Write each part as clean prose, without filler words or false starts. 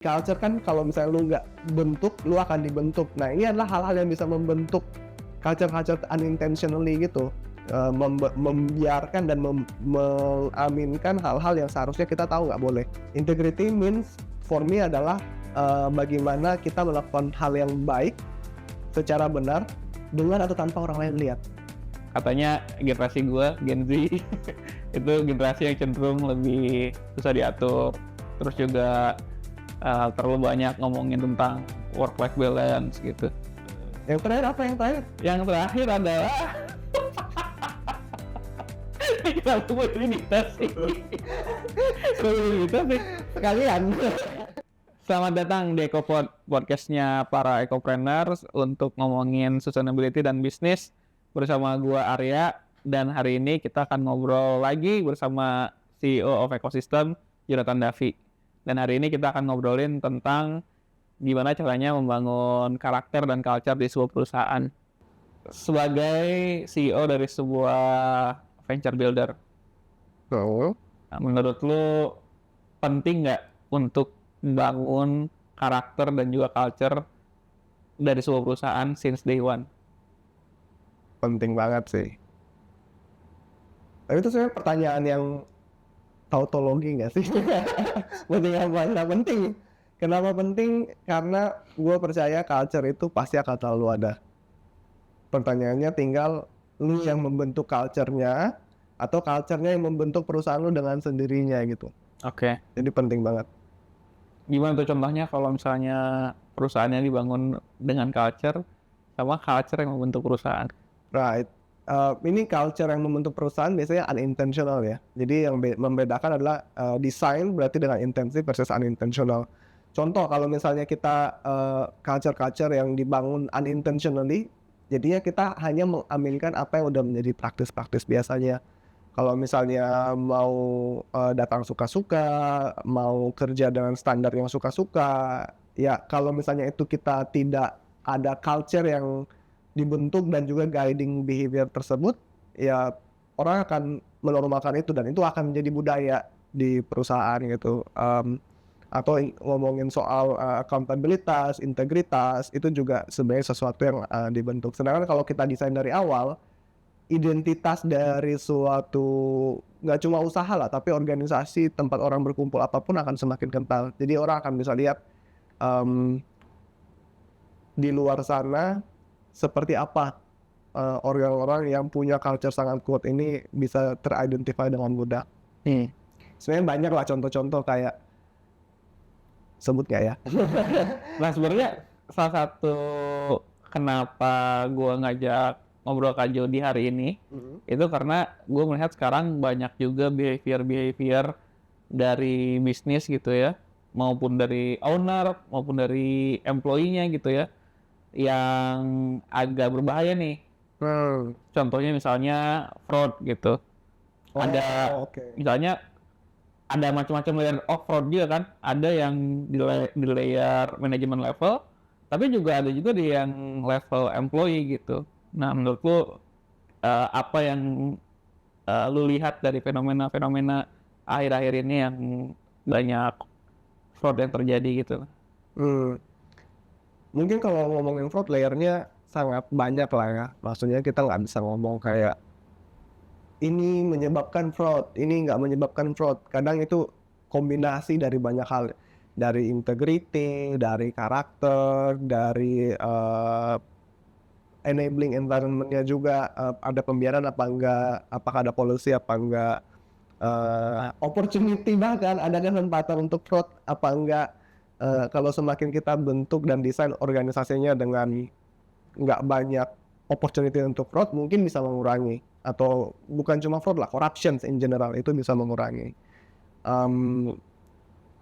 Culture kan kalau misalnya lu nggak bentuk, lu akan dibentuk. Nah, ini adalah hal-hal yang bisa membentuk culture-culture unintentionally gitu. Membiarkan dan mengaminkan hal-hal yang seharusnya kita tahu nggak boleh. Integrity means for me adalah bagaimana kita melakukan hal yang baik secara benar dengan atau tanpa orang lain lihat. Katanya generasi gue, Gen Z, itu generasi yang cenderung lebih susah diatur. Terus juga terlalu banyak ngomongin tentang work-life balance gitu. Yang terakhir apa yang terakhir? Yang terakhir adalah kenapa rutinitas sih? Sekalian. Selamat datang di EcoPod, podcastnya para ecopreneurs untuk ngomongin sustainability dan bisnis bersama gua Arya, dan hari ini kita akan ngobrol lagi bersama CEO of Ecosystem, Jonathan Davi. Dan hari ini kita akan ngobrolin tentang gimana caranya membangun karakter dan culture di sebuah perusahaan. Sebagai CEO dari sebuah venture builder, menurut lu penting nggak untuk membangun karakter dan juga culture dari sebuah perusahaan since day one? Penting banget sih. Tapi itu sebenarnya pertanyaan yang tautologi nggak sih? Penting apa? Nggak penting. Kenapa penting? Karena gue percaya culture itu pasti akan selalu ada. Pertanyaannya tinggal lu yang membentuk culture-nya atau culture-nya yang membentuk perusahaan lu dengan sendirinya gitu. Oke. Jadi penting banget. Gimana tuh contohnya kalau misalnya perusahaannya dibangun dengan culture sama culture yang membentuk perusahaan? Right. Ini culture yang membentuk perusahaan biasanya unintentional ya. Jadi yang membedakan adalah design berarti dengan intensif versus unintentional. Contoh kalau misalnya kita culture yang dibangun unintentionally, jadinya kita hanya mengaminkan apa yang udah menjadi praktis-praktis biasanya. Kalau misalnya mau datang suka-suka, mau kerja dengan standar yang suka-suka, ya kalau misalnya itu kita tidak ada culture yang dibentuk dan juga guiding behavior tersebut, ya orang akan menormalkan itu dan itu akan menjadi budaya di perusahaan gitu. Atau ngomongin soal accountabilitas, integritas, itu juga sebenarnya sesuatu yang dibentuk. Sedangkan kalau kita desain dari awal, identitas dari suatu nggak cuma usaha lah, tapi organisasi, tempat orang berkumpul apapun akan semakin kental. Jadi orang akan bisa lihat di luar sana seperti apa orang-orang yang punya culture sangat kuat ini bisa teridentify dengan mudah. Sebenarnya banyak lah contoh-contoh kayak, sebut nggak ya? Nah sebenarnya salah satu kenapa gue ngajak ngobrol Kak Jo di hari ini itu karena gue melihat sekarang banyak juga behavior dari bisnis gitu ya, maupun dari owner maupun dari employee-nya gitu ya, yang agak berbahaya nih. Contohnya misalnya fraud gitu. Misalnya ada macam-macam layer of fraud juga kan. Ada yang di layer manajemen level, tapi juga ada juga di yang level employee gitu. Nah menurut lu apa yang lu lihat dari fenomena-fenomena akhir-akhir ini yang banyak fraud yang terjadi gitu? Mungkin kalau ngomongin fraud, layernya sangat banyak lah ya. Maksudnya kita nggak bisa ngomong kayak ini menyebabkan fraud, ini nggak menyebabkan fraud. Kadang itu kombinasi dari banyak hal. Dari integrity, dari karakter, dari enabling environment-nya juga, ada pembiaran apa enggak, apakah ada policy apa enggak, opportunity bahkan ada kesempatan untuk fraud apa enggak. Kalau semakin kita bentuk dan desain organisasinya dengan nggak banyak opportunity untuk fraud, mungkin bisa mengurangi, atau bukan cuma fraud lah, corruption in general itu bisa mengurangi.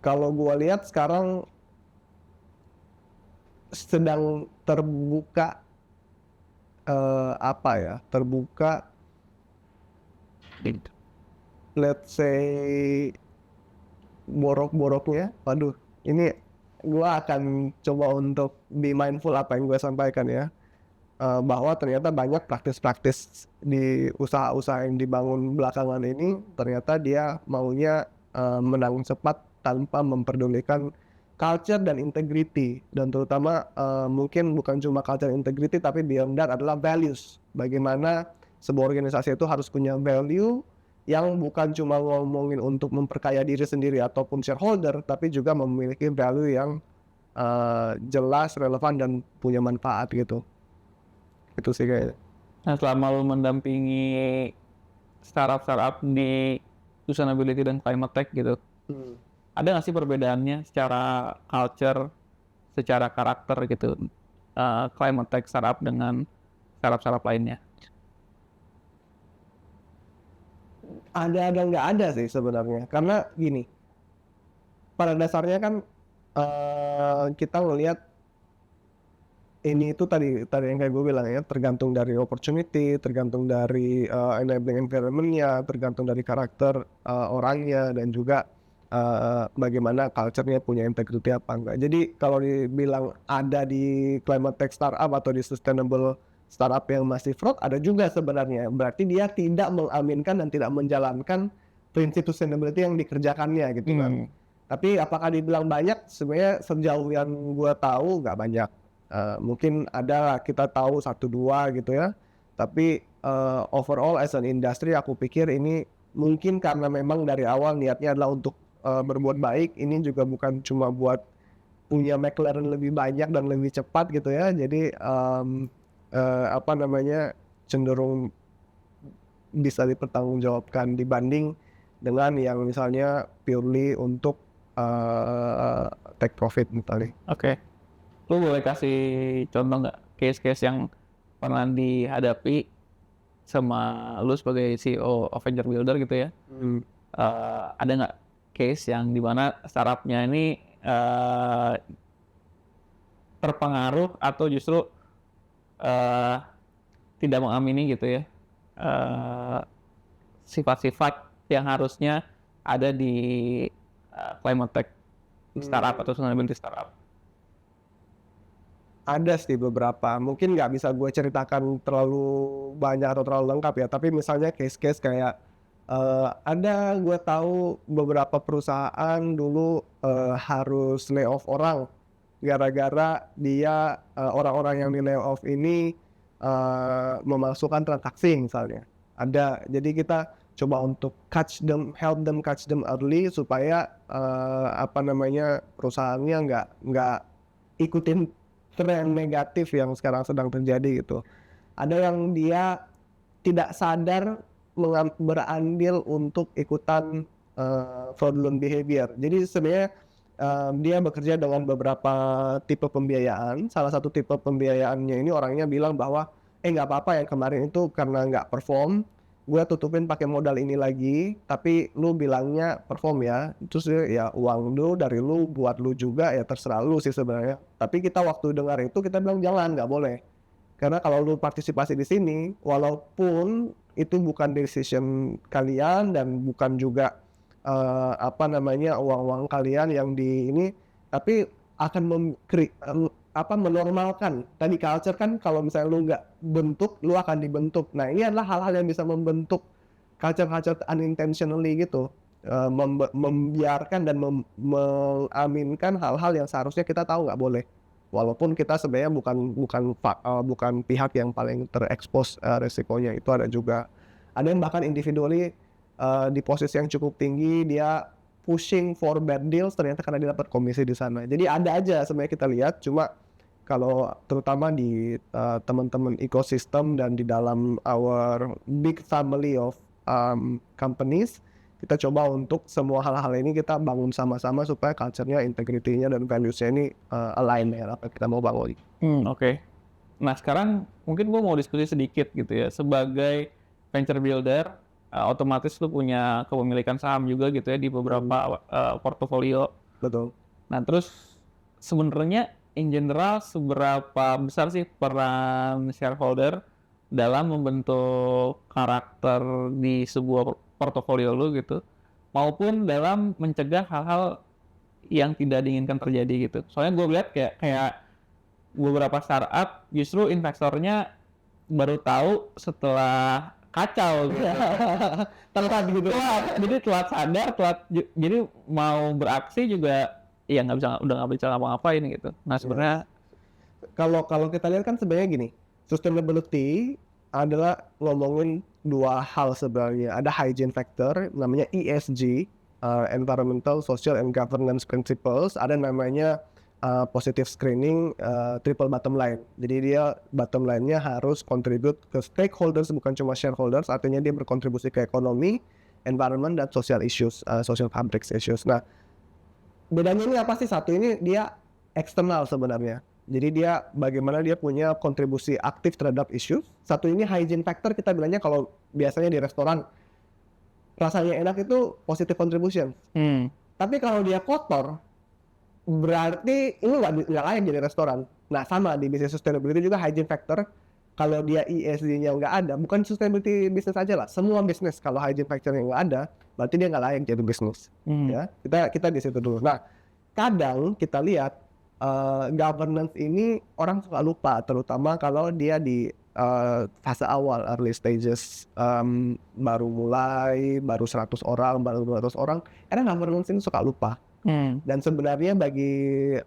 Kalau gua lihat sekarang sedang terbuka terbuka let's say borok-boroknya. Waduh, ini gua akan coba untuk be mindful apa yang gue sampaikan ya, bahwa ternyata banyak praktis-praktis di usaha-usaha yang dibangun belakangan ini ternyata dia maunya menang cepat tanpa memperdulikan culture dan integrity, dan terutama mungkin bukan cuma culture and integrity tapi beyond that adalah values. Bagaimana sebuah organisasi itu harus punya value yang bukan cuma ngomongin untuk memperkaya diri sendiri ataupun shareholder, tapi juga memiliki value yang jelas, relevan, dan punya manfaat gitu. Itu sih kayaknya. Nah, selama lu mendampingi startup di sustainability dan climate tech gitu, ada nggak sih perbedaannya secara culture, secara karakter gitu, climate tech startup dengan startup lainnya? Ada nggak ada sih sebenarnya, karena gini, pada dasarnya kan kita ngelihat ini itu tadi yang kayak gue bilang ya, tergantung dari opportunity, tergantung dari enabling environment-nya, tergantung dari karakter orangnya, dan juga bagaimana culture-nya punya integrity apa enggak. Jadi kalau dibilang ada di climate tech startup atau di sustainable startup yang masih fraud, ada juga sebenarnya. Berarti dia tidak mengaminkan dan tidak menjalankan prinsip sustainability yang dikerjakannya gitu kan. Tapi apakah dibilang banyak? Sebenarnya sejauh yang gue tahu nggak banyak. Mungkin ada, kita tahu 1-2 gitu ya. Tapi overall as an industry aku pikir ini mungkin karena memang dari awal niatnya adalah untuk berbuat baik. Ini juga bukan cuma buat punya McLaren lebih banyak dan lebih cepat gitu ya. Jadi cenderung bisa dipertanggungjawabkan dibanding dengan yang misalnya purely untuk take profit misalnya. Oke. Lu boleh kasih contoh nggak case-case yang pernah dihadapi sama lu sebagai CEO of Venture Builder gitu ya? Ada nggak case yang dimana startupnya ini terpengaruh atau justru tidak mengamini gitu ya sifat-sifat yang harusnya ada di climate tech startup atau sustainability startup? Ada sih beberapa, mungkin nggak bisa gue ceritakan terlalu banyak atau terlalu lengkap ya, tapi misalnya case-case kayak ada, gue tahu beberapa perusahaan dulu harus layoff orang gara-gara dia orang-orang yang di layoff ini memasukkan transaksi misalnya. Ada, jadi kita coba untuk help them catch them early supaya perusahaannya nggak ikutin tren negatif yang sekarang sedang terjadi gitu. Ada yang dia tidak sadar berandil untuk ikutan fraudulent behavior. Jadi sebenarnya dia bekerja dengan beberapa tipe pembiayaan. Salah satu tipe pembiayaannya ini orangnya bilang bahwa nggak apa-apa yang kemarin itu karena nggak perform, gue tutupin pakai modal ini lagi, tapi lu bilangnya perform ya, terus ya uang lu dari lu buat lu juga, ya terserah lu sih sebenarnya. Tapi kita waktu dengar itu kita bilang jangan, nggak boleh, karena kalau lu partisipasi di sini, walaupun itu bukan decision kalian dan bukan juga uang-uang kalian yang di ini, tapi akan menormalkan. Tadi culture kan kalau misalnya lu nggak bentuk, lu akan dibentuk. Nah ini adalah hal-hal yang bisa membentuk culture unintentionally gitu, membiarkan dan mengaminkan hal-hal yang seharusnya kita tahu nggak boleh. Walaupun kita sebenarnya bukan pihak yang paling terekspos resikonya. Itu ada juga. Ada yang bahkan individually di posisi yang cukup tinggi dia pushing for bad deals ternyata karena dia dapat komisi di sana. Jadi ada aja sebenarnya kita lihat, cuma kalau terutama di teman-teman ekosistem dan di dalam our big family of companies, kita coba untuk semua hal-hal ini kita bangun sama-sama supaya culture-nya, integrity-nya, dan values-nya ini align ya apa kita mau bangun. Oke. Nah sekarang mungkin gue mau diskusi sedikit gitu ya, sebagai venture builder, otomatis lu punya kepemilikan saham juga gitu ya di beberapa portofolio. Betul. Nah terus sebenarnya in general seberapa besar sih peran shareholder dalam membentuk karakter di sebuah portofolio lu gitu, maupun dalam mencegah hal-hal yang tidak diinginkan terjadi gitu. Soalnya gue lihat kayak beberapa startup justru investornya baru tahu setelah kacau gitu. Telat gitu. Jadi telat sadar, jadi mau beraksi juga ya udah nggak bisa ngapa-ngapain gitu. Nah sebenarnya Kalau kita lihat kan sebenarnya gini, sustainability adalah ngomongin dua hal sebenarnya. Ada hygiene factor, namanya ESG, Environmental, Social, and Governance Principles. Ada namanya positive screening, triple bottom line. Jadi dia bottom line-nya harus contribute ke stakeholders, bukan cuma shareholders. Artinya dia berkontribusi ke ekonomi, environment, dan social issues, social fabric issues. Nah, bedanya ini apa sih? Satu ini dia eksternal sebenarnya. Jadi dia bagaimana dia punya kontribusi aktif terhadap isu. Satu ini hygiene factor, kita bilangnya kalau biasanya di restoran rasanya enak itu positive contribution. Tapi kalau dia kotor, berarti ini nggak layak jadi restoran. Nah sama di bisnis sustainability juga hygiene factor. Kalau dia ESG-nya nggak ada, bukan sustainability bisnis aja lah. Semua bisnis kalau hygiene factor-nya nggak ada, berarti dia nggak layak jadi bisnis. Ya, kita di situ dulu. Nah kadang kita lihat governance ini orang suka lupa, terutama kalau dia di fase awal, early stages, baru mulai, baru 100 orang, baru 200 orang, karena governance ini suka lupa. Dan sebenarnya bagi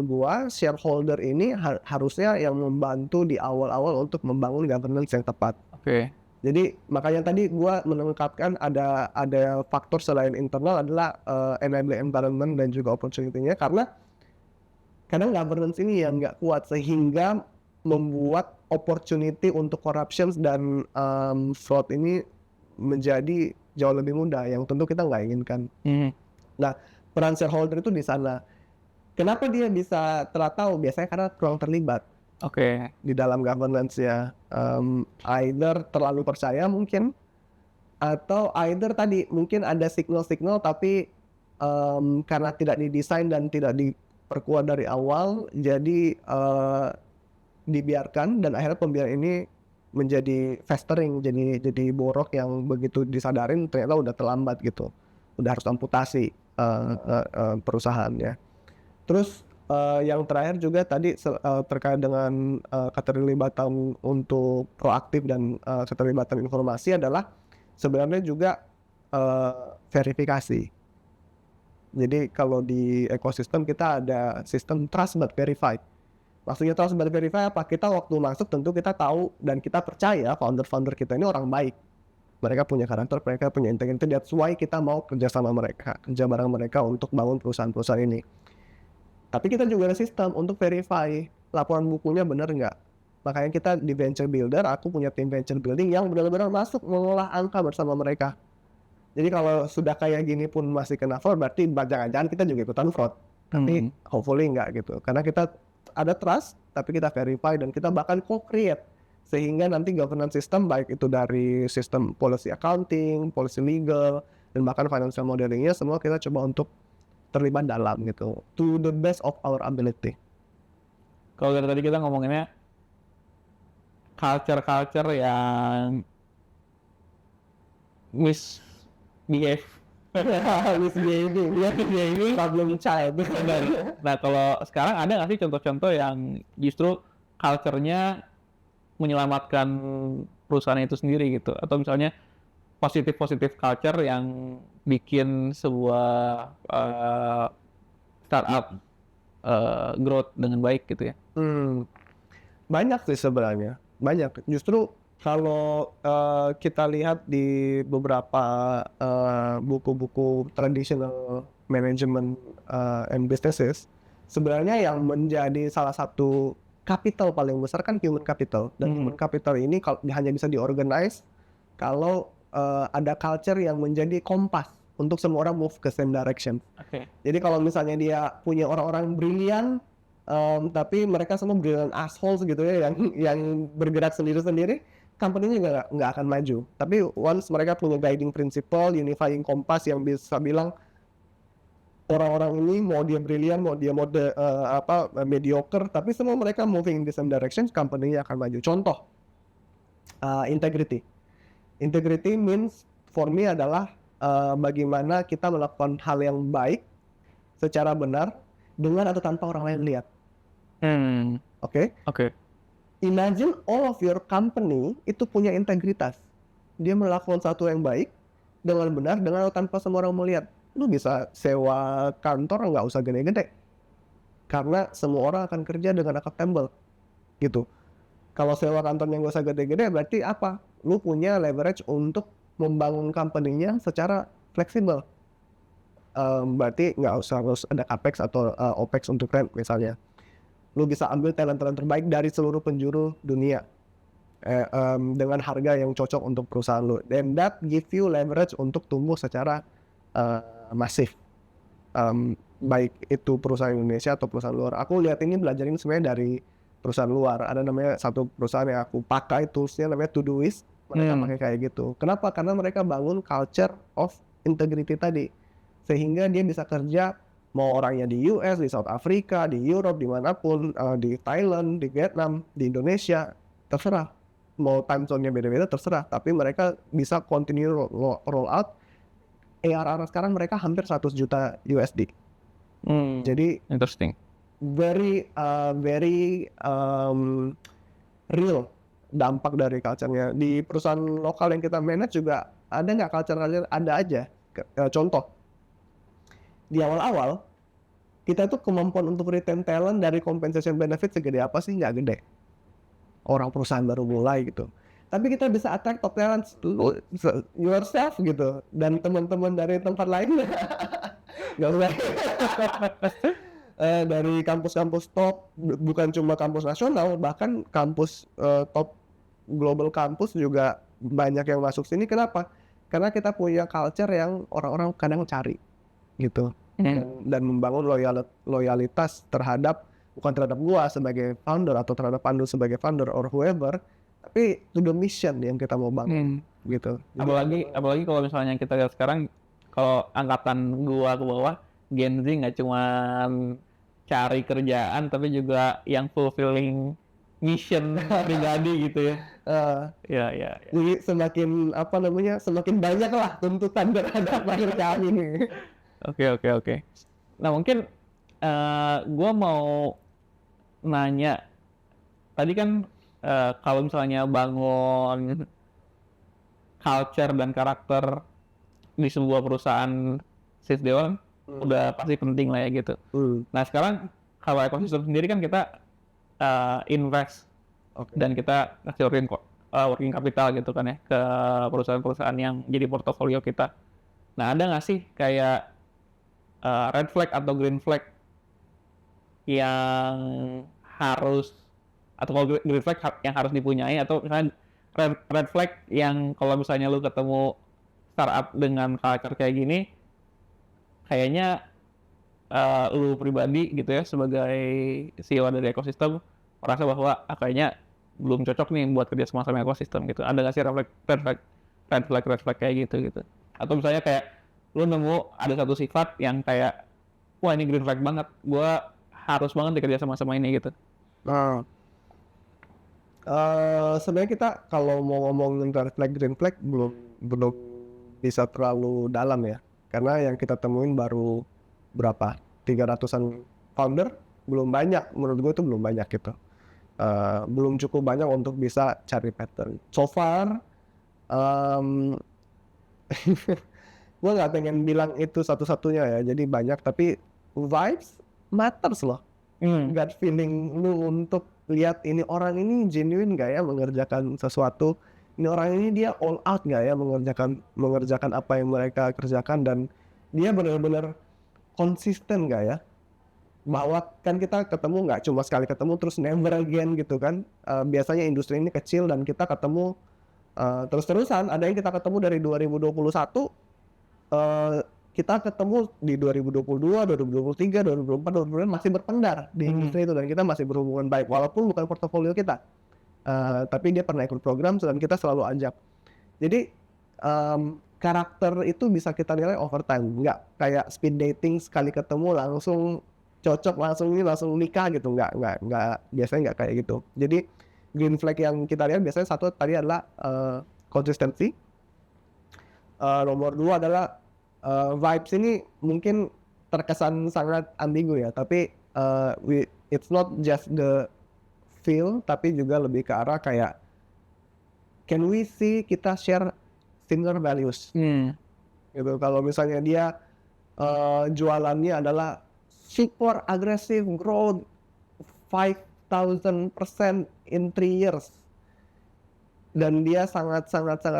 gua, shareholder ini harusnya yang membantu di awal-awal untuk membangun governance yang tepat. Oke. Jadi makanya tadi gua menengkapkan ada faktor selain internal adalah enabling environment dan juga opportunity-nya, karena kadang governance ini yang nggak kuat sehingga membuat opportunity untuk corruption dan fraud ini menjadi jauh lebih mudah, yang tentu kita nggak inginkan. Nah, peran shareholder itu di sana. Kenapa dia bisa telah tahu? Biasanya karena kurang terlibat Oke. di dalam governance-nya. Either terlalu percaya mungkin, atau either tadi mungkin ada signal-signal tapi karena tidak didesain dan tidak diperkuat dari awal, jadi dibiarkan dan akhirnya pembiaran ini menjadi festering, jadi borok yang begitu disadarin ternyata udah terlambat gitu, udah harus amputasi perusahaannya. Terus yang terakhir juga tadi terkait dengan keterlibatan untuk proaktif dan keterlibatan informasi adalah sebenarnya juga verifikasi. Jadi kalau di ekosistem kita ada sistem trust but verified. Maksudnya trust but verified apa? Kita waktu masuk tentu kita tahu dan kita percaya founder-founder kita ini orang baik. Mereka punya karakter, mereka punya integritas. That's why kita mau kerja sama mereka, kerja bareng mereka untuk bangun perusahaan-perusahaan ini. Tapi kita juga ada sistem untuk verify laporan bukunya benar nggak. Makanya kita di venture builder, aku punya tim venture building yang benar-benar masuk mengolah angka bersama mereka. Jadi kalau sudah kayak gini pun masih kena fraud, berarti jangan-jangan kita juga ikutan fraud. Tapi hopefully enggak gitu. Karena kita ada trust, tapi kita verify dan kita bahkan co-create. Sehingga nanti governance system, baik itu dari sistem policy accounting, policy legal, dan bahkan financial modelingnya, semua kita coba untuk terlibat dalam gitu. To the best of our ability. Kalau dari tadi kita ngomonginnya culture yang misbehave, problem child. Nah kalau sekarang ada nggak sih contoh-contoh yang justru culture-nya menyelamatkan perusahaan itu sendiri gitu, atau misalnya positif culture yang bikin sebuah startup growth dengan baik gitu ya? Banyak sih sebenarnya, banyak. Justru kalau kita lihat di beberapa buku-buku traditional management and businesses, sebenarnya yang menjadi salah satu capital paling besar kan human capital. Dan human capital ini hanya bisa diorganize kalau ada culture yang menjadi kompas untuk semua orang move ke same direction. Jadi kalau misalnya dia punya orang-orang brilian, tapi mereka semua brilliant assholes gitu ya, yang bergerak sendiri-sendiri, company-nya juga nggak akan maju. Tapi once mereka punya guiding principle, unifying kompas yang bisa bilang orang-orang ini mau dia brilian, mau dia mediocre, tapi semua mereka moving in the same direction, company-nya akan maju. Contoh, integrity. Integrity means for me adalah bagaimana kita melakukan hal yang baik secara benar dengan atau tanpa orang lain lihat. Oke. Imagine all of your company itu punya integritas. Dia melakukan sesuatu yang baik dengan benar, dengan atau tanpa semua orang melihat. lu bisa sewa kantor nggak usah gede-gede. Karena semua orang akan kerja dengan accountable gitu. Kalau sewa kantornya nggak usah gede-gede berarti apa? Lu punya leverage untuk membangun company-nya secara fleksibel. Berarti nggak usah harus ada capex atau opex untuk rent misalnya. Lu bisa ambil talent-talent terbaik dari seluruh penjuru dunia dengan harga yang cocok untuk perusahaan lu. And that give you leverage untuk tumbuh secara masif. Baik itu perusahaan Indonesia atau perusahaan luar. Aku lihat ini belajar ini sebenarnya dari perusahaan luar. Ada namanya satu perusahaan yang aku pakai toolsnya namanya Todoist. Mereka pakai kayak gitu. Kenapa? Karena mereka bangun culture of integrity tadi. Sehingga dia bisa kerja mau orangnya di US, di South Africa, di Europe, dimanapun, di Thailand, di Vietnam, di Indonesia, terserah. Mau time zone-nya beda-beda terserah. Tapi mereka bisa continue roll out. ARR sekarang mereka hampir 100 juta USD. Jadi Interesting. very real dampak dari culture-nya. Di perusahaan lokal yang kita manage juga ada nggak culture? Ada aja. Contoh, di awal-awal kita tuh kemampuan untuk retain talent dari compensation benefit segede apa sih? Nggak gede. Orang perusahaan baru mulai gitu. Tapi kita bisa attract top talent yourself gitu, dan teman-teman dari tempat lain nggak usah. Dari kampus-kampus top, bukan cuma kampus nasional, bahkan kampus top global kampus juga banyak yang masuk sini. Kenapa? Karena kita punya culture yang orang-orang kadang cari gitu, dan membangun loyalitas terhadap, bukan terhadap gua sebagai founder atau terhadap Pandu sebagai founder or whoever, tapi to the mission yang kita mau bangun gitu. Apalagi kalau misalnya kita lihat sekarang, kalau angkatan gua ke bawah, Gen Z nggak cuma cari kerjaan tapi juga yang fulfilling mission pribadi gitu ya. Ya. Jadi semakin banyak lah tuntutan terhadap pekerjaan ini. Oke. Nah mungkin gua mau nanya, tadi kan kalau misalnya bangun culture dan karakter di sebuah perusahaan Sis Dewan udah pasti penting lah ya gitu. Nah sekarang kalau ekosistem sendiri kan kita invest dan kita kasih working capital gitu kan ya ke perusahaan-perusahaan yang jadi portofolio kita. Nah ada nggak sih kayak red flag atau green flag yang harus, atau kalau green flag yang harus dipunyai, atau misalnya red flag yang kalau misalnya lu ketemu startup dengan culture kayak gini, kayaknya lu pribadi gitu ya sebagai CEO dari ekosistem merasa bahwa kayaknya belum cocok nih buat kerja sama ekosistem gitu. Ada nggak sih red flag kayak gitu? Atau misalnya kayak lu nemu ada satu sifat yang kayak, wah ini green flag banget, gua harus banget dikerja sama ini gitu. Nah, sebenarnya kita kalau mau ngomongin red flag, green flag belum bisa terlalu dalam ya, karena yang kita temuin baru berapa, 300-an founder, belum banyak, menurut gue itu belum banyak gitu. Belum cukup banyak untuk bisa cari pattern. So far, gue nggak pengen bilang itu satu-satunya ya, jadi banyak, tapi vibes matters loh. Gut feeling lu untuk lihat ini orang ini genuine nggak ya mengerjakan sesuatu, ini orang ini dia all out nggak ya mengerjakan apa yang mereka kerjakan, dan dia benar-benar konsisten nggak ya, bahwa kan kita ketemu nggak cuma sekali ketemu terus never again gitu kan. Biasanya industri ini kecil dan kita ketemu terus-terusan. Ada yang kita ketemu dari 2021, kita ketemu di 2022, 2023, 2024, 2025 masih berpendar di industri itu, dan kita masih berhubungan baik walaupun bukan portofolio kita. Tapi dia pernah ikut program dan kita selalu ajak. Jadi karakter itu bisa kita nilai over time, nggak kayak speed dating sekali ketemu langsung cocok, langsung nikah gitu, nggak biasanya nggak kayak gitu. Jadi green flag yang kita lihat biasanya satu tadi adalah konsistensi. Nomor dua adalah vibes. Ini mungkin terkesan sangat ambigu ya, tapi it's not just the feel, tapi juga lebih ke arah kayak can we see kita share similar values gitu. Kalau misalnya dia jualannya adalah super aggressive growth 5,000% in 3 years. Dan dia sangat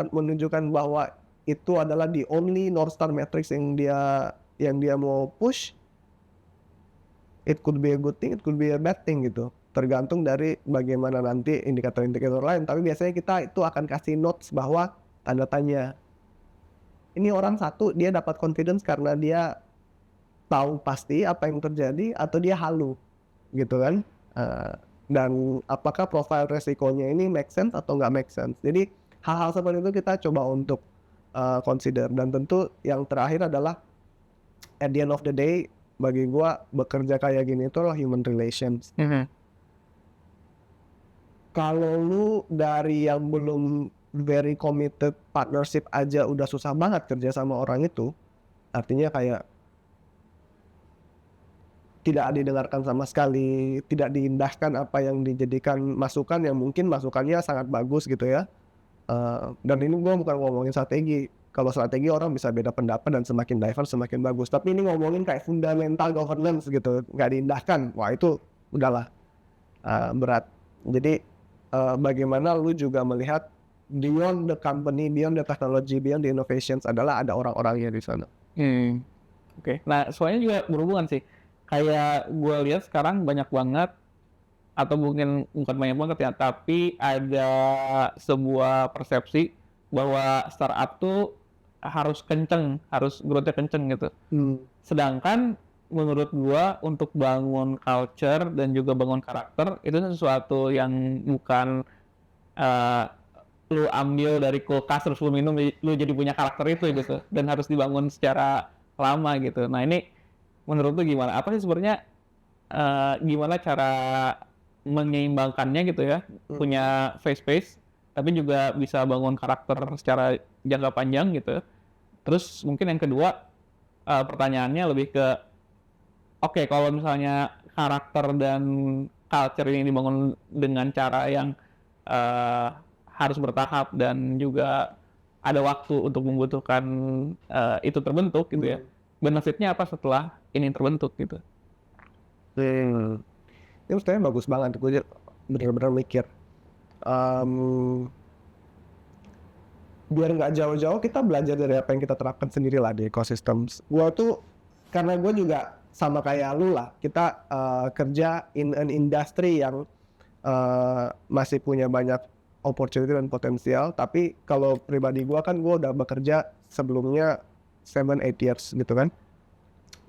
menunjukkan bahwa itu adalah the only North Star metrics yang dia mau push. It could be a good thing, it could be a bad thing gitu. Tergantung dari bagaimana nanti indikator-indikator lain. Tapi biasanya kita itu akan kasih notes bahwa tanda tanya. Ini orang satu, dia dapat confidence karena dia tahu pasti apa yang terjadi atau dia halu gitu kan. Dan apakah profil resikonya ini make sense atau nggak make sense. Jadi hal-hal seperti itu kita coba untuk consider. Dan tentu yang terakhir adalah at the end of the day, bagi gua bekerja kayak gini itu adalah human relations. Kalau lu dari yang belum very committed partnership aja udah susah banget kerja sama orang itu, artinya kayak tidak didengarkan sama sekali, tidak diindahkan apa yang dijadikan masukan yang mungkin masukannya sangat bagus gitu ya. Dan ini gue bukan ngomongin strategi. Kalau strategi orang bisa beda pendapat dan semakin diverse semakin bagus. Tapi ini ngomongin kayak fundamental governance gitu, nggak diindahkan. Wah itu udahlah berat. Jadi bagaimana lu juga melihat beyond the company, beyond the technology, beyond the innovations adalah ada orang-orangnya di sana. Oke. Nah soalnya juga berhubungan sih. Kayak gue lihat sekarang banyak banget, atau mungkin bukan banyak banget ya, tapi ada sebuah persepsi bahwa startup tuh harus kenceng, harus growth-nya kenceng gitu. Sedangkan menurut gue untuk bangun culture dan juga bangun karakter itu sesuatu yang bukan lu ambil dari kulkas terus lu minum, lu jadi punya karakter itu gitu, dan harus dibangun secara lama gitu. Nah ini menurut lu gimana? Apa sih sebenarnya gimana cara menyeimbangkannya gitu ya? Punya face tapi juga bisa bangun karakter secara jangka panjang gitu. Terus mungkin yang kedua pertanyaannya lebih ke oke, kalau misalnya karakter dan culture ini dibangun dengan cara yang harus bertahap dan juga ada waktu untuk membutuhkan itu terbentuk gitu ya. Benefitnya apa setelah ini terbentuk gitu? Ini sebenarnya bagus banget. Gue benar-benar mikir. Biar nggak jauh-jauh kita belajar dari apa yang kita terapkan sendiri lah di ekosistem. Gue tuh karena gue juga sama kayak lu lah. Kita kerja in an industry yang masih punya banyak opportunity dan potensial. Tapi kalau pribadi gue kan gue udah bekerja sebelumnya 7-8 years gitu kan,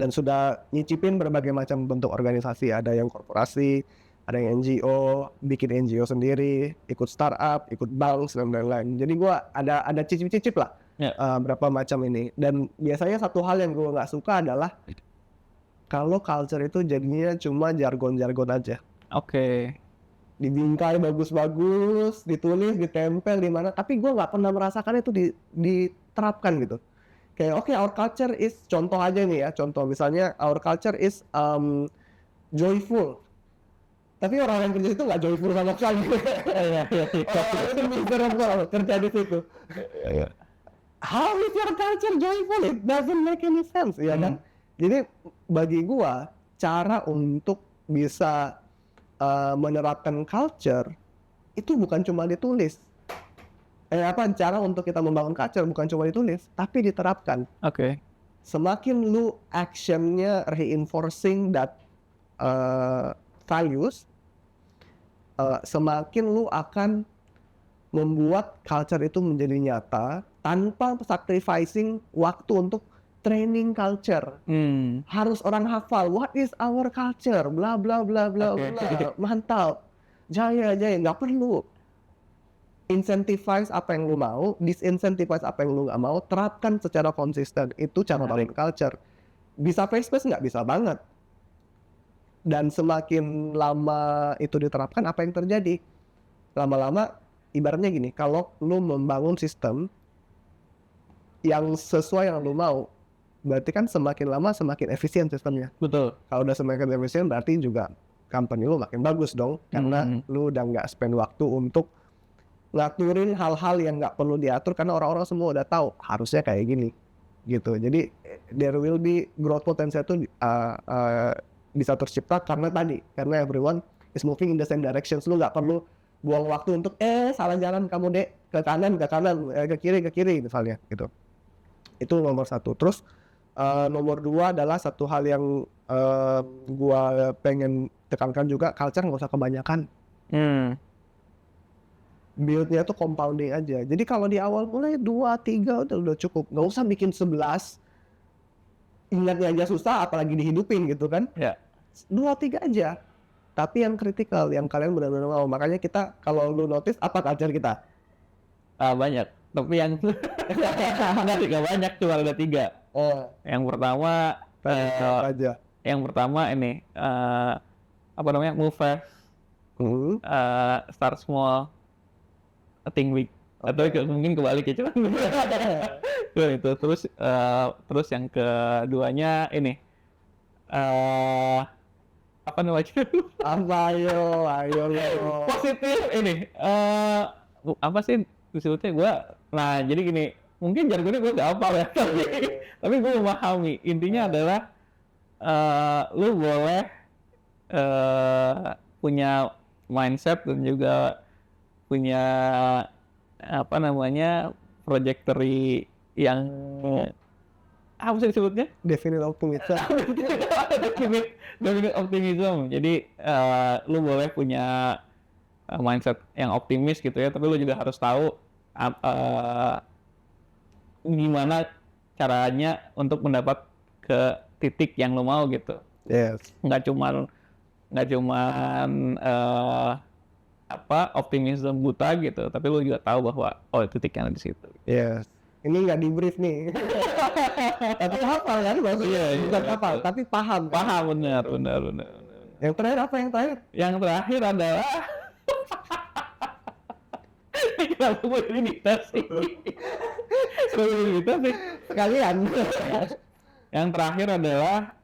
dan sudah nyicipin berbagai macam bentuk organisasi. Ada yang korporasi, ada yang NGO, bikin NGO sendiri, ikut startup, ikut bank dan lain-lain. Jadi gue ada cicip-cicip lah berapa macam ini. Dan biasanya satu hal yang gue nggak suka adalah kalau culture itu jadinya cuma jargon-jargon aja. Dibingkai bagus-bagus, ditulis, ditempel di mana, tapi gue nggak pernah merasakan itu diterapkan gitu. Kayak oke, our culture is, contoh aja nih ya, contoh misalnya our culture is joyful. Tapi orang yang kerja itu nggak joyful sama sekali. Orang itu miserable kerja di situ. How is your culture joyful? It doesn't make any sense, ya kan? Jadi bagi gua cara untuk bisa menerapkan culture itu bukan cuma ditulis. Cara untuk kita membangun culture bukan cuma ditulis, tapi diterapkan. Semakin lu actionnya reinforcing that values, semakin lu akan membuat culture itu menjadi nyata tanpa sacrificing waktu untuk training culture. Harus orang hafal what is our culture, bla bla bla bla bla. Mantap, jaya, nggak perlu. Incentivize apa yang lu mau, disincentivize apa yang lu nggak mau, terapkan secara konsisten. Itu cara bangun culture. Bisa face-to-face nggak? Bisa banget. Dan semakin lama itu diterapkan, apa yang terjadi? Lama-lama, ibaratnya gini, kalau lu membangun sistem yang sesuai yang lu mau, berarti kan semakin lama semakin efisien sistemnya. Betul. Kalau udah semakin efisien, berarti juga company lu makin bagus dong. Karena lu udah nggak spend waktu untuk ngaturin hal-hal yang nggak perlu diatur, karena orang-orang semua udah tahu harusnya kayak gini gitu. Jadi there will be growth potential itu bisa tercipta karena everyone is moving in the same direction. Lu nggak perlu buang waktu untuk salah jalan kamu dek, ke kanan ke kiri misalnya gitu. Itu nomor satu. Terus nomor dua adalah satu hal yang gua pengen tekankan juga, culture nggak usah kebanyakan. Build-nya tuh compounding aja. Jadi kalau di awal mulai 2-3 udah cukup. Nggak usah bikin 11. Ingatnya aja susah, apalagi dihidupin gitu kan. Ya. 2-3 aja. Tapi yang kritikal, yang kalian benar-benar mau. Makanya kita, kalau lu notice, apa culture kita? Banyak. Tapi yang nggak banyak, cuma ada 3. Yang pertama, aja. Yang pertama ini apa namanya, move fast, start small, think big, atau mungkin kebalik ya cuman itu. Terus yang keduanya ini apa namanya? Ayo positif ini apa sih disebutnya gue? Nah jadi gini, mungkin jargonnya gue nggak apa ya, tapi gue memahami intinya adalah lu boleh punya mindset dan juga punya apa namanya trajectory yang apa sih disebutnya? Definite optimism. Definite optimism. Jadi lu boleh punya mindset yang optimis gitu ya, tapi lu juga harus tahu gimana caranya untuk mendapat ke titik yang lu mau gitu. Yes. Nggak cuman optimism buta gitu, tapi lu juga tahu bahwa titiknya ada di situ. Yes. Ini nggak di brief nih. Tapi hafal kan maksudnya? Bukan hafal, tapi paham. Benar. Yang terakhir apa yang terakhir? Yang terakhir adalah kenapa gue ini tes sih? Sekalian. Yang terakhir adalah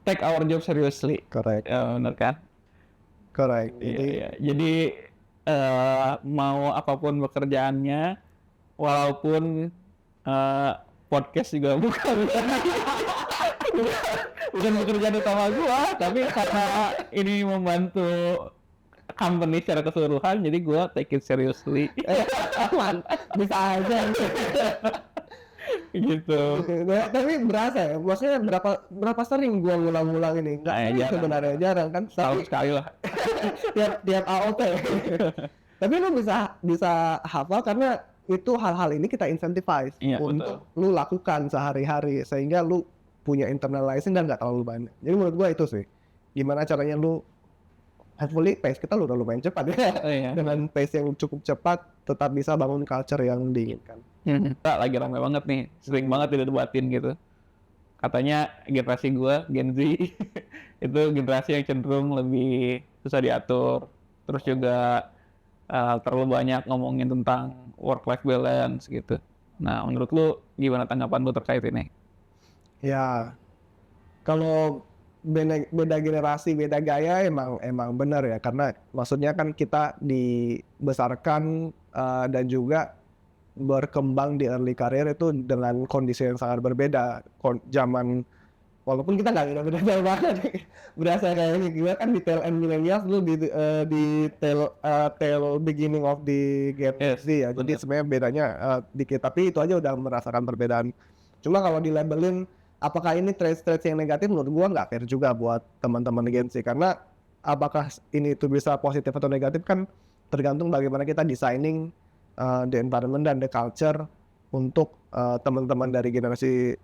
take our job seriously. Correct. Benar kan? Correct. Jadi mau apapun pekerjaannya, walaupun podcast juga bukan pekerjaan utama gua, tapi karena ini membantu company secara keseluruhan, jadi gua take it seriously. Aman, bisa aja. Gitu. Tapi berasa ya, maksudnya berapa sering gua ngulang-ngulang ini? Enggak, sebenarnya jarang kan. Tahun sekali lah. tiap AOT. Tapi lu bisa hafal karena itu hal-hal ini kita incentivize untuk lu lakukan sehari-hari sehingga lu punya internalizing dan nggak terlalu banyak. Jadi menurut gua itu sih, gimana caranya lu hopefully pace kita udah lumayan cepat ya. Dengan pace yang cukup cepat tetap bisa bangun culture yang diinginkan. Lagi ramai banget nih, sering banget didebatin gitu. Katanya generasi gua, Gen Z, itu generasi yang cenderung lebih susah diatur. Terus juga terlalu banyak ngomongin tentang work-life balance gitu. Nah, menurut lu gimana tanggapan lu terkait ini? Ya, kalau beda generasi, beda gaya emang benar ya. Karena maksudnya kan kita dibesarkan dan juga berkembang di early career itu dengan kondisi yang sangat berbeda. Zaman walaupun kita nggak beda jauh banget, berasa kayak gue kan di tail end millennials, lu di tail beginning of the Gen Z ya. Jadi sebenarnya bedanya dikit, tapi itu aja udah merasakan perbedaan. Cuma kalau di labelin apakah ini traits yang negatif, menurut gua nggak fair juga buat teman-teman Gen Z, karena apakah ini itu bisa positif atau negatif kan tergantung bagaimana kita designing the environment dan the culture untuk teman-teman dari generasi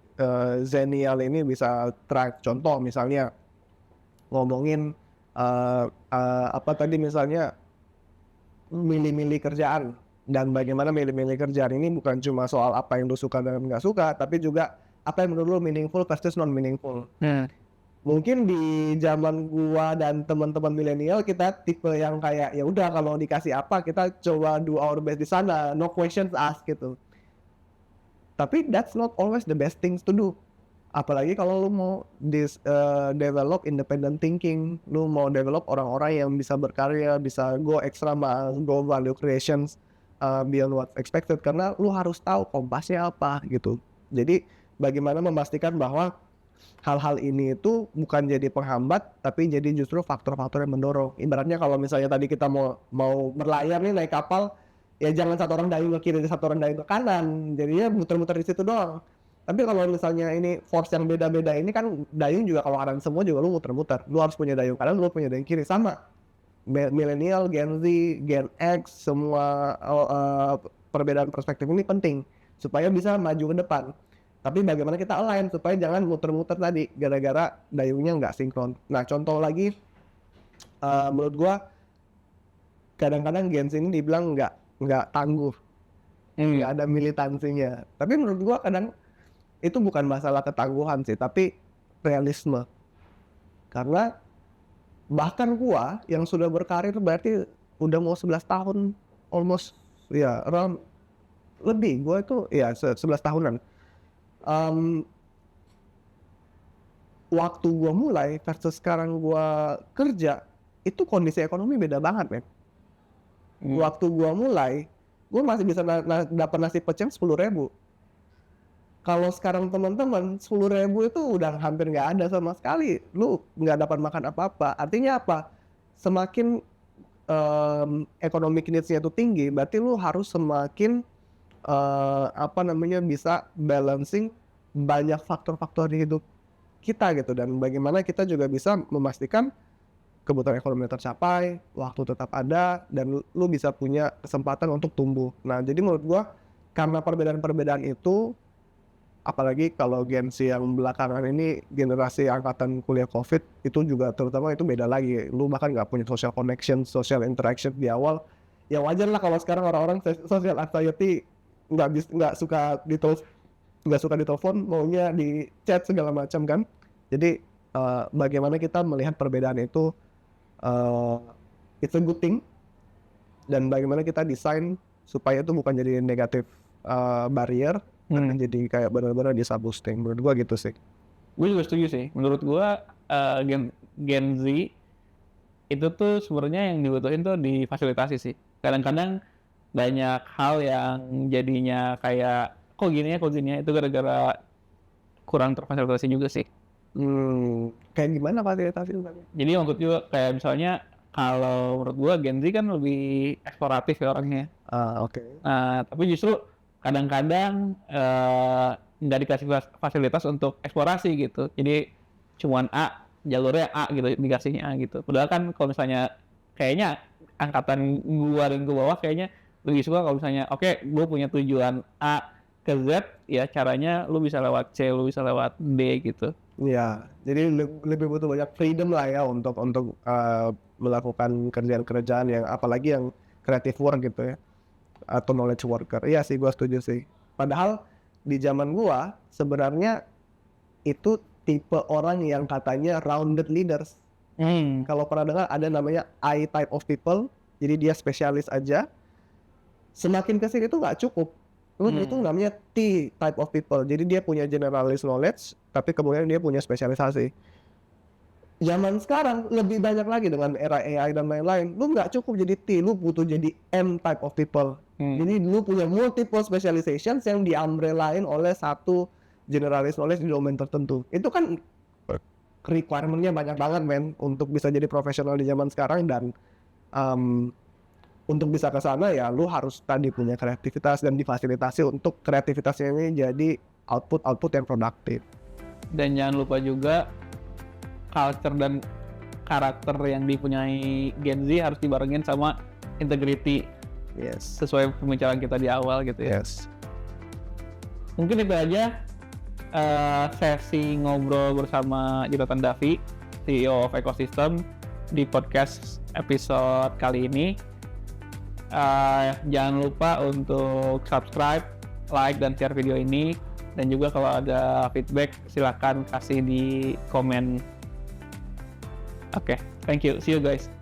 Zenial ini bisa thrive. Contoh misalnya ngomongin apa tadi misalnya milih-milih kerjaan, dan bagaimana milih-milih kerjaan ini bukan cuma soal apa yang lu suka dan nggak suka, tapi juga apa yang menurut lu meaningful versus non meaningful. Mungkin di zaman gua dan teman-teman milenial kita tipe yang kayak ya udah kalau dikasih apa kita coba do our best di sana, no questions asked gitu. Tapi that's not always the best things to do. Apalagi kalau lu mau develop independent thinking, lu mau develop orang-orang yang bisa berkarya, bisa go extra mile, go value creations. beyond what's expected karena lu harus tahu kompasnya apa gitu. Jadi bagaimana memastikan bahwa hal-hal ini itu bukan jadi penghambat tapi jadi justru faktor-faktor yang mendorong. Ibaratnya kalau misalnya tadi kita mau berlayar nih naik kapal, ya jangan satu orang dayung ke kiri, satu orang dayung ke kanan. Jadinya muter-muter di situ doang. Tapi kalau misalnya ini force yang beda-beda ini kan dayung juga kalau kanan semua juga lu muter-muter. Lu harus punya dayung kanan, lu punya dayung kiri sama. Millennial, Gen Z, Gen X, semua perbedaan perspektif ini penting supaya bisa maju ke depan. Tapi bagaimana kita align supaya jangan muter-muter tadi gara-gara dayungnya nggak sinkron. Nah contoh lagi, menurut gua kadang-kadang Gen Z ini dibilang nggak tangguh, nggak ada militansinya. Tapi menurut gua kadang itu bukan masalah ketangguhan sih, tapi realisme. Karena bahkan gua yang sudah berkarir berarti udah mau 11 tahun, almost ya around lebih. Gua itu ya 11 tahunan. Waktu gua mulai versus sekarang gua kerja itu kondisi ekonomi beda banget men. Waktu gua mulai gua masih bisa dapat nasi pecel 10.000. Kalau sekarang teman-teman 10.000 itu udah hampir nggak ada sama sekali, lu nggak dapat makan apa-apa. Artinya apa? Semakin economic needs-nya itu tinggi, berarti lu harus semakin bisa balancing banyak faktor-faktor di hidup kita gitu, dan bagaimana kita juga bisa memastikan kebutuhan ekonomi tercapai, waktu tetap ada, dan lu bisa punya kesempatan untuk tumbuh. Nah jadi menurut gua karena perbedaan-perbedaan itu, apalagi kalau Gen Z yang belakangan ini generasi angkatan kuliah COVID itu juga terutama itu beda lagi. Lu bahkan nggak punya social connection, social interaction di awal. Ya wajar lah kalau sekarang orang-orang social anxiety nggak suka ditelepon, maunya di chat segala macam kan. Jadi bagaimana kita melihat perbedaan itu, it's a good thing, dan bagaimana kita desain supaya itu bukan jadi negatif barrier, dan jadi kayak benar-benar bisa boosting. Menurut gua gitu sih. Gue juga setuju sih. Menurut gua Gen Z itu tuh sebenarnya yang dibutuhin tuh difasilitasi sih. Kadang-kadang banyak hal yang jadinya kayak kok gini ya itu gara-gara kurang terfasilitasi juga sih. Kayak gimana fasilitasi? Jadi maksud juga kayak misalnya kalau menurut gua Gen Z kan lebih eksploratif ya orangnya. Oke. Nah, tapi justru kadang-kadang nggak dikasih fasilitas untuk eksplorasi gitu. Jadi cuman jalurnya A gitu, dikasihnya A gitu. Padahal kan kalau misalnya kayaknya angkatan gua dan gua bawah kayaknya lebih suka kalau misalnya oke, gua punya tujuan A ke Z, ya caranya lu bisa lewat C, lu bisa lewat D gitu. Iya, jadi lebih butuh banyak freedom lah ya untuk melakukan kerjaan-kerjaan yang apalagi yang creative work gitu ya, atau knowledge worker. Iya sih, gua setuju sih. Padahal di zaman gua sebenarnya itu tipe orang yang katanya rounded leaders. Kalau pernah dengar ada namanya I type of people, jadi dia spesialis aja. Semakin kesini itu nggak cukup. Itu namanya T type of people. Jadi dia punya generalist knowledge, tapi kemudian dia punya spesialisasi. Zaman sekarang lebih banyak lagi dengan era AI dan lain-lain. Lu nggak cukup jadi T, lu butuh jadi M type of people. Jadi lu punya multiple specializations yang diumbrelain oleh satu generalist knowledge di domain tertentu. Itu kan requirement-nya banyak banget men untuk bisa jadi profesional di zaman sekarang, dan untuk bisa ke sana ya lu harus tadi punya kreativitas dan difasilitasi untuk kreativitasnya ini jadi output yang produktif. Dan jangan lupa juga culture dan karakter yang dipunyai Gen Z harus dibarengin sama integrity. Yes. Sesuai pembicaraan kita di awal gitu ya. Yes. Mungkin itu aja sesi ngobrol bersama Jonathan Davi, CEO of Ecosystem, di podcast episode kali ini. Jangan lupa untuk subscribe, like, dan share video ini. Dan juga kalau ada feedback silakan kasih di komen. Oke, thank you. See you guys.